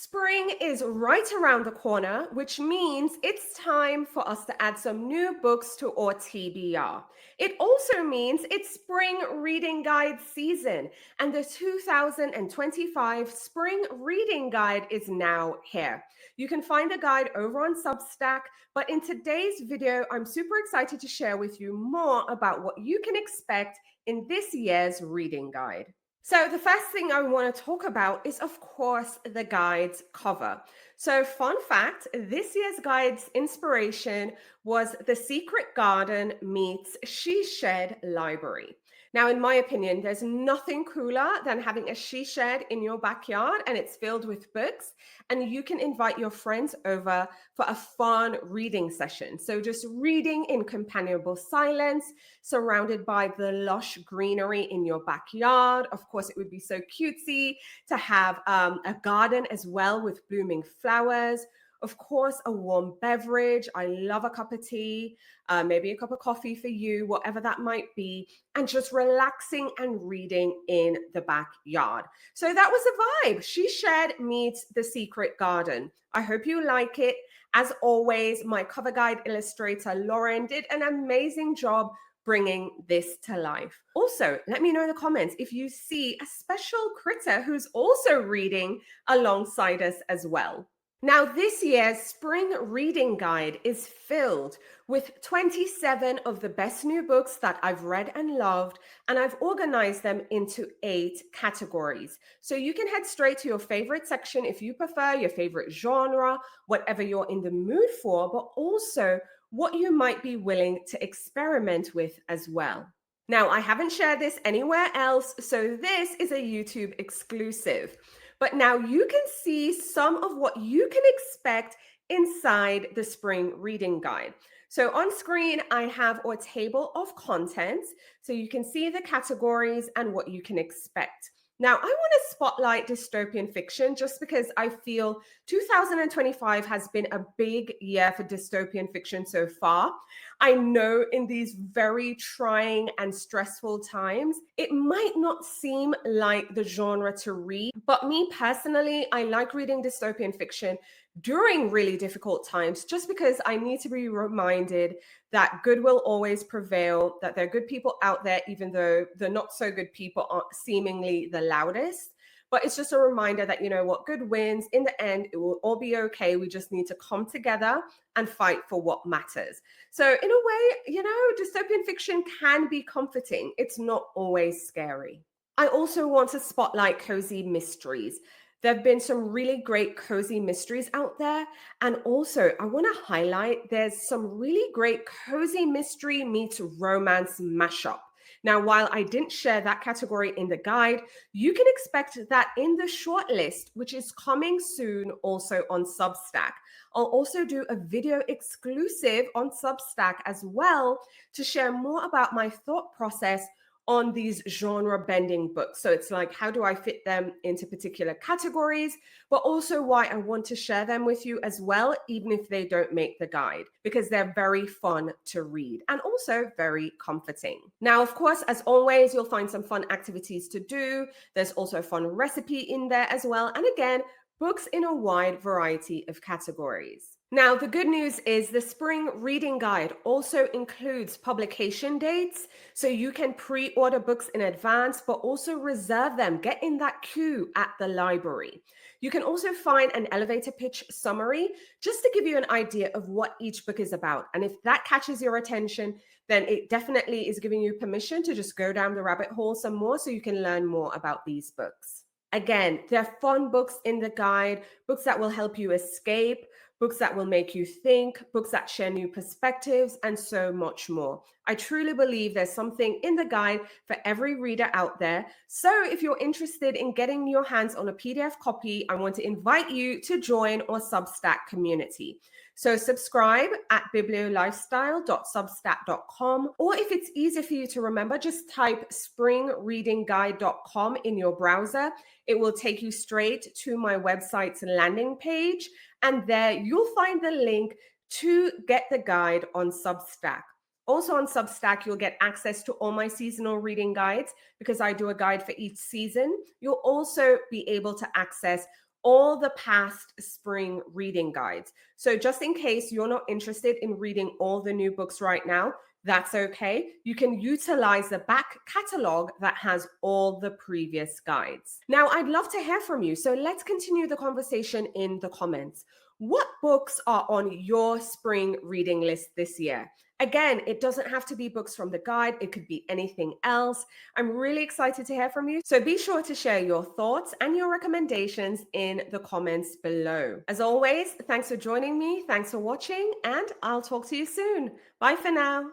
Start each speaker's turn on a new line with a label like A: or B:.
A: Spring is right around the corner, which means it's time for us to add some new books to our TBR. It also means it's spring reading guide season, and the 2025 spring reading guide is now here. You can find the guide over on Substack, but in today's video, I'm super excited to share with you more about what you can expect in this year's reading guide. So the first thing I want to talk about is, of course, the guide's cover. So fun fact, this year's guide's inspiration was The Secret Garden meets She Shed Library. Now, in my opinion, there's nothing cooler than having a she shed in your backyard and it's filled with books, and you can invite your friends over for a fun reading session. So just reading in companionable silence, surrounded by the lush greenery in your backyard. Of course, it would be so cutesy to have a garden as well with blooming flowers. Of course, a warm beverage. I love a cup of tea, maybe a cup of coffee for you, whatever that might be, and just relaxing and reading in the backyard. So that was a vibe. She Shed meets The Secret Garden. I hope you like it. As always, my cover guide illustrator, Lauren, did an amazing job bringing this to life. Also, let me know in the comments if you see a special critter who's also reading alongside us as well. Now, this year's spring reading guide is filled with 27 of the best new books that I've read and loved, and I've organized them into 8 categories. So you can head straight to your favorite section if you prefer, your favorite genre, whatever you're in the mood for, but also what you might be willing to experiment with as well. Now, I haven't shared this anywhere else, so this is a YouTube exclusive. But now you can see some of what you can expect inside the spring reading guide. So on screen, I have our table of contents, so you can see the categories and what you can expect. Now, I want to spotlight dystopian fiction just because I feel 2025 has been a big year for dystopian fiction so far. I know in these very trying and stressful times, it might not seem like the genre to read, but me personally, I like reading dystopian fiction during really difficult times just because I need to be reminded that good will always prevail, that there are good people out there, even though the not so good people aren't seemingly the loudest. But it's just a reminder that, you know what, good wins. In the end, it will all be okay. We just need to come together and fight for what matters. So in a way, you know, dystopian fiction can be comforting. It's not always scary. I also want to spotlight cozy mysteries. There have been some really great cozy mysteries out there. And also, I want to highlight there's some really great cozy mystery meets romance mashup. Now, while I didn't share that category in the guide, you can expect that in the shortlist, which is coming soon also on Substack. I'll also do a video exclusive on Substack as well to share more about my thought process on these genre bending books. So it's like, how do I fit them into particular categories, but also why I want to share them with you as well, even if they don't make the guide, because they're very fun to read and also very comforting. Now, of course, as always, you'll find some fun activities to do. There's also a fun recipe in there as well. And again, books in a wide variety of categories. Now, the good news is the spring reading guide also includes publication dates, so you can pre-order books in advance, but also reserve them. Get in that queue at the library. You can also find an elevator pitch summary just to give you an idea of what each book is about. And if that catches your attention, then it definitely is giving you permission to just go down the rabbit hole some more so you can learn more about these books. Again, there are fun books in the guide, books that will help you escape, books that will make you think, books that share new perspectives, and so much more. I truly believe there's something in the guide for every reader out there. So if you're interested in getting your hands on a PDF copy, I want to invite you to join our Substack community. So subscribe at bibliolifestyle.substack.com, or if it's easier for you to remember, just type springreadingguide.com in your browser. It will take you straight to my website's landing page, and there you'll find the link to get the guide on Substack. Also on Substack, you'll get access to all my seasonal reading guides because I do a guide for each season. You'll also be able to access all the past spring reading guides. So just in case you're not interested in reading all the new books right now, that's okay. You can utilize the back catalog that has all the previous guides. Now, I'd love to hear from you. So let's continue the conversation in the comments. What books are on your spring reading list this year? Again, it doesn't have to be books from the guide. It could be anything else. I'm really excited to hear from you. So be sure to share your thoughts and your recommendations in the comments below. As always, thanks for joining me. Thanks for watching, and I'll talk to you soon. Bye for now.